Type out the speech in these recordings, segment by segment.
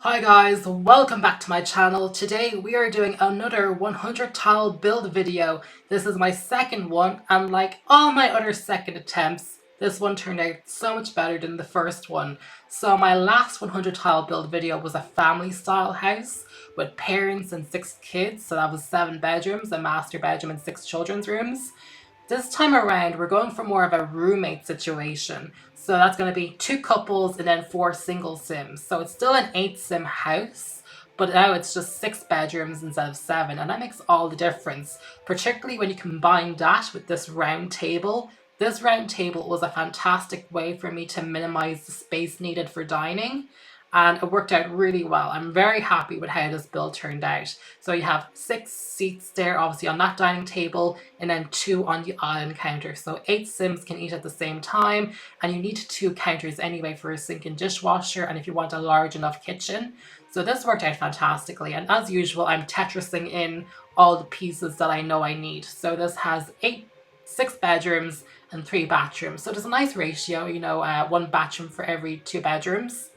Hi guys, welcome back to my channel. Today we are doing another 100 tile build video. This is my second one, and like all my other second attempts, this one turned out so much better than the first one. So my last 100 tile build video was a family style house with parents and 6 kids, so that was 7 bedrooms, a master bedroom and 6 children's rooms. This time around, we're going for more of a roommate situation. So that's going to be 2 couples and then 4 single sims. So it's still an 8 sim house, but now it's just 6 bedrooms instead of 7. And that makes all the difference, particularly when you combine that with this round table. This round table was a fantastic way for me to minimize the space needed for dining, and it worked out really well. I'm very happy with how this build turned out. So you have 6 seats there, obviously on that dining table, and then 2 on the island counter. So 8 sims can eat at the same time, and you need 2 counters anyway for a sink and dishwasher, and if you want a large enough kitchen. So this worked out fantastically, and as usual, I'm Tetrising in all the pieces that I know I need. So this has 6 bedrooms and 3 bathrooms. So there's a nice ratio, 1 bathroom for every 2 bedrooms.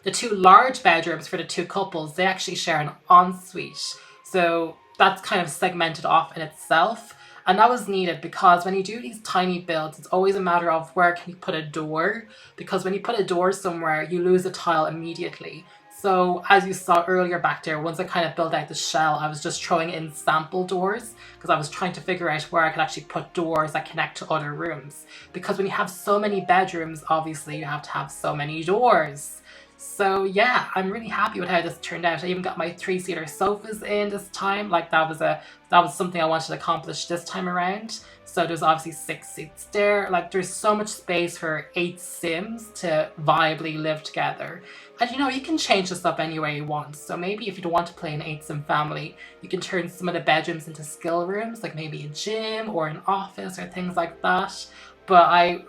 The 2 large bedrooms for the 2 couples, they actually share an ensuite. So that's kind of segmented off in itself. And that was needed because when you do these tiny builds, it's always a matter of where can you put a door. Because when you put a door somewhere, you lose a tile immediately. So as you saw earlier back there, once I kind of built out the shell, I was just throwing in sample doors because I was trying to figure out where I could actually put doors that connect to other rooms. Because when you have so many bedrooms, obviously you have to have so many doors. So yeah, I'm really happy with how this turned out. I even got my 3-seater sofas in this time. Like that was something I wanted to accomplish this time around. So there's obviously 6 seats there. Like there's so much space for 8 sims to viably live together. And you can change this up any way you want. So maybe if you don't want to play an 8 sim family, you can turn some of the bedrooms into skill rooms, like maybe a gym or an office or things like that. But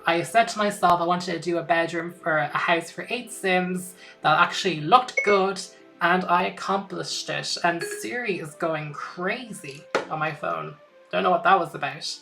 I said to myself I wanted to do a bedroom for a house for 8 sims that actually looked good, and I accomplished it. And Siri is going crazy on my phone. Don't know what that was about.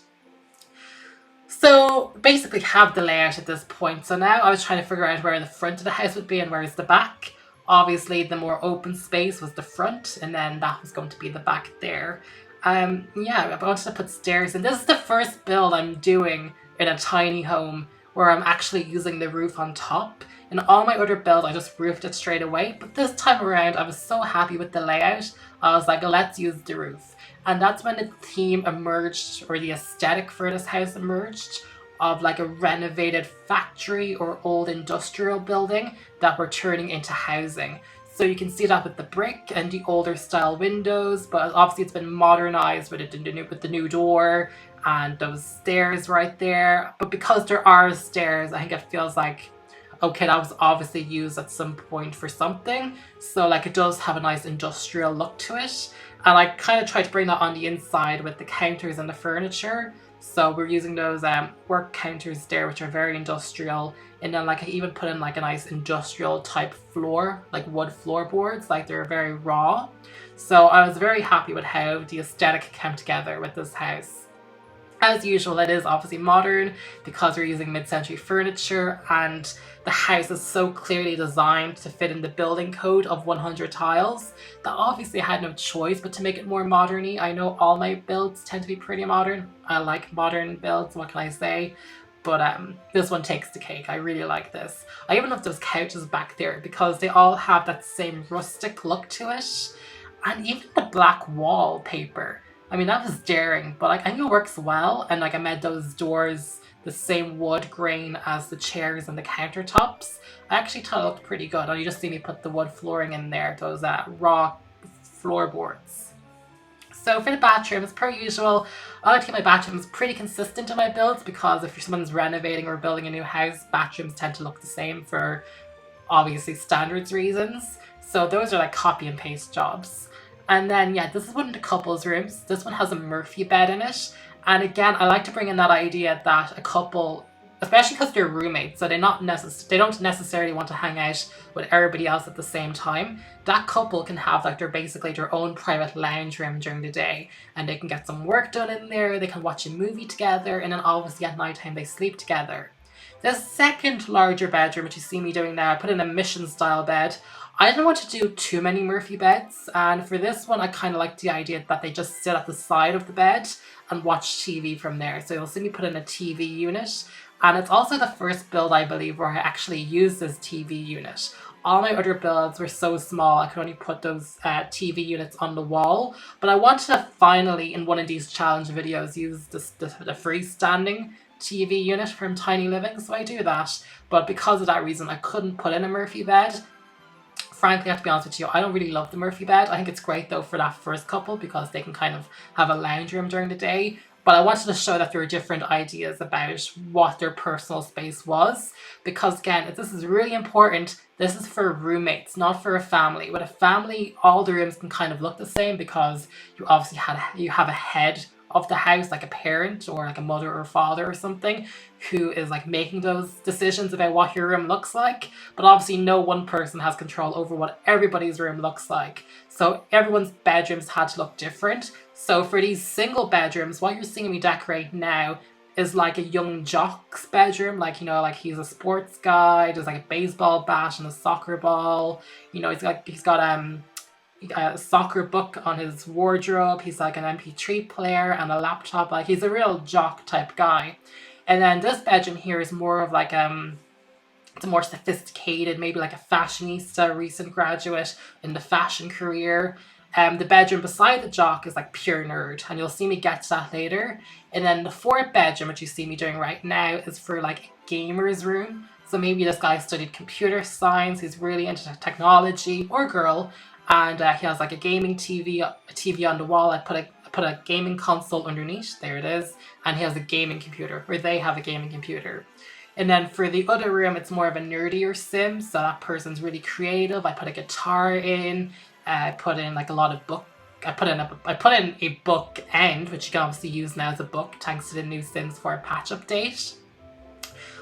So basically have the layout at this point. So now I was trying to figure out where the front of the house would be and where's the back. Obviously the more open space was the front, and then that was going to be the back there. Yeah, I wanted to put stairs in. This is the first build I'm doing in a tiny home where I'm actually using the roof on top. In all my other builds, I just roofed it straight away. But this time around, I was so happy with the layout. I was like, let's use the roof. And that's when the theme emerged, or the aesthetic for this house emerged, of like a renovated factory or old industrial building that we're turning into housing. So you can see that with the brick and the older style windows, but obviously it's been modernized with the new door and those stairs right there. But because there are stairs, I think it feels like, okay, that was obviously used at some point for something. So like it does have a nice industrial look to it. And I kind of tried to bring that on the inside with the counters and the furniture. So we're using those work counters there, which are very industrial. And then like I even put in like a nice industrial type floor, like wood floorboards, like they're very raw. So I was very happy with how the aesthetic came together with this house. As usual, it is obviously modern because we're using mid-century furniture, and the house is so clearly designed to fit in the building code of 100 tiles that obviously I had no choice but to make it more modern-y. I know all my builds tend to be pretty modern. I like modern builds, what can I say? But this one takes the cake. I really like this. I even love those couches back there because they all have that same rustic look to it. And even the black wallpaper. I mean, that was daring, but like I think it works well. And like I made those doors the same wood grain as the chairs and the countertops. I actually thought it looked pretty good. Oh, you just see me put the wood flooring in there, those raw floorboards. So for the bathrooms, per usual, I like to keep my bathrooms pretty consistent in my builds because if someone's renovating or building a new house, bathrooms tend to look the same for obviously standards reasons. So those are like copy and paste jobs. And then, yeah, this is one of the couples' rooms. This one has a Murphy bed in it. And again, I like to bring in that idea that a couple, especially because they're roommates, so they don't necessarily want to hang out with everybody else at the same time. That couple can have like basically their own private lounge room during the day, and they can get some work done in there. They can watch a movie together, and then obviously at nighttime they sleep together. The second larger bedroom, which you see me doing now, I put in a mission style bed. I didn't want to do too many Murphy beds, and for this one I kind of liked the idea that they just sit at the side of the bed and watch TV from there. So you'll see me put in a TV unit, and it's also the first build I believe where I actually used this TV unit. All my other builds were so small I could only put those TV units on the wall, but I wanted to finally in one of these challenge videos use the freestanding TV unit from Tiny Living, so I do that. But because of that reason I couldn't put in a Murphy bed. Frankly, I have to be honest with you, I don't really love the Murphy bed. I think it's great though for that first couple because they can kind of have a lounge room during the day. But I wanted to show that there were different ideas about what their personal space was. Because again, this is really important. This is for roommates, not for a family. With a family, all the rooms can kind of look the same because you obviously have a head of the house, like a parent or like a mother or father or something, who is like making those decisions about what your room looks like. But obviously no one person has control over what everybody's room looks like. So everyone's bedrooms had to look different. So for these single bedrooms, what you're seeing me decorate now is like a young jock's bedroom. Like, you know, like he's a sports guy, there's like a baseball bat and a soccer ball. You know, he's got a soccer book on his wardrobe. He's like an MP3 player and a laptop. Like he's a real jock type guy. And then this bedroom here is more of like it's more sophisticated, maybe like a fashionista, recent graduate in the fashion career. The bedroom beside the jock is like pure nerd, and you'll see me get to that later. And then the fourth bedroom, which you see me doing right now, is for like a gamer's room. So maybe this guy studied computer science, he's really into technology, or girl, and he has like a gaming TV, a TV on the wall. I put a gaming console underneath, there it is, and he has a gaming computer, or they have a gaming computer. And then for the other room, it's more of a nerdier sim, so that person's really creative. I put a guitar in, I put in like a lot of book. I put in a book end, which you can obviously use now as a book, thanks to the new Sims 4 patch update.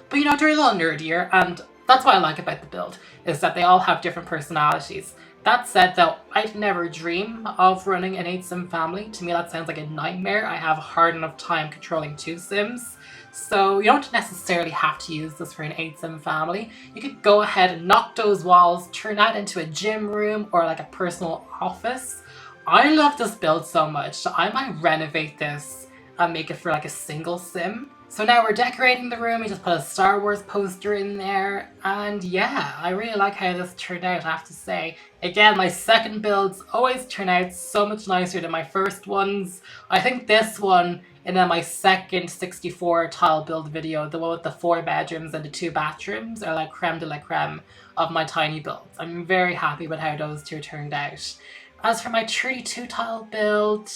But you know, they're a little nerdier, and that's what I like about the build, is that they all have different personalities. That said though, I'd never dream of running an 8-sim family. To me that sounds like a nightmare. I have a hard enough time controlling 2 sims. So you don't necessarily have to use this for an 8-sim family. You could go ahead and knock those walls, turn that into a gym room or like a personal office. I love this build so much, so I might renovate this and make it for like a single sim. So now we're decorating the room. We just put a Star Wars poster in there, and yeah, I really like how this turned out, I have to say. Again, my second builds always turn out so much nicer than my first ones. I think this one, and then my second 64 tile build video, the one with the 4 bedrooms and the 2 bathrooms, are like creme de la creme of my tiny builds. I'm very happy with how those 2 turned out. As for my 32 tile build,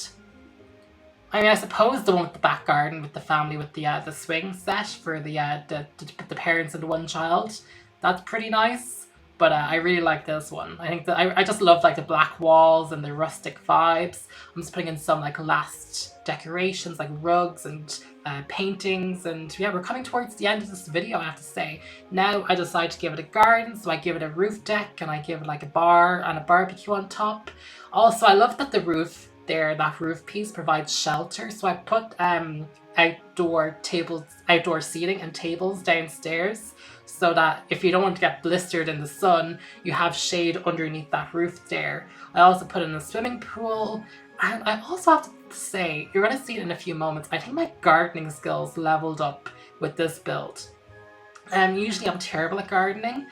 I mean, I suppose the one with the back garden with the family with the swing set for the parents and the one child, that's pretty nice. But I really like this one. I think that I just love like the black walls and the rustic vibes. I'm just putting in some like last decorations like rugs and paintings, and yeah, we're coming towards the end of this video, I have to say. Now I decide to give it a garden, so I give it a roof deck and I give it like a bar and a barbecue on top. Also, I love that the roof there, that roof piece provides shelter, so I put outdoor seating and tables downstairs, so that if you don't want to get blistered in the sun, you have shade underneath that roof there. I also put in a swimming pool, and I also have to say, you're going to see it in a few moments, I think my gardening skills leveled up with this build. Usually I'm terrible at gardening,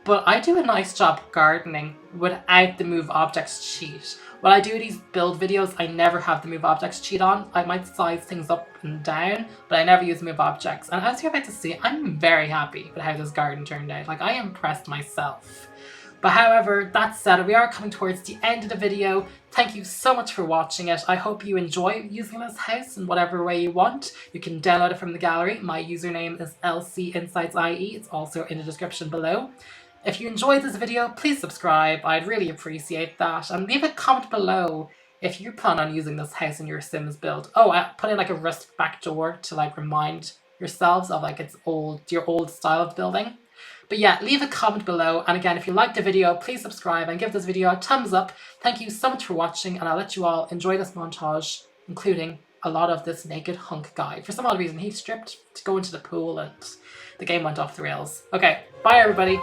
but I do a nice job gardening without the move objects cheat. When I do these build videos, I never have the move objects cheat on. I might size things up and down, but I never use move objects. And as you're about to see, I'm very happy with how this garden turned out. Like, I impressed myself. But however, that said, we are coming towards the end of the video. Thank you so much for watching it. I hope you enjoy using this house in whatever way you want. You can download it from the gallery. My username is LCInsightsIE. It's also in the description below. If you enjoyed this video, please subscribe. I'd really appreciate that. And leave a comment below if you plan on using this house in your Sims build. Oh, I put in like a rustic back door to like remind yourselves of like your old style of building. But yeah, leave a comment below. And again, if you liked the video, please subscribe and give this video a thumbs up. Thank you so much for watching, and I'll let you all enjoy this montage, including a lot of this naked hunk guy. For some odd reason, he stripped to go into the pool and the game went off the rails. Okay, bye everybody.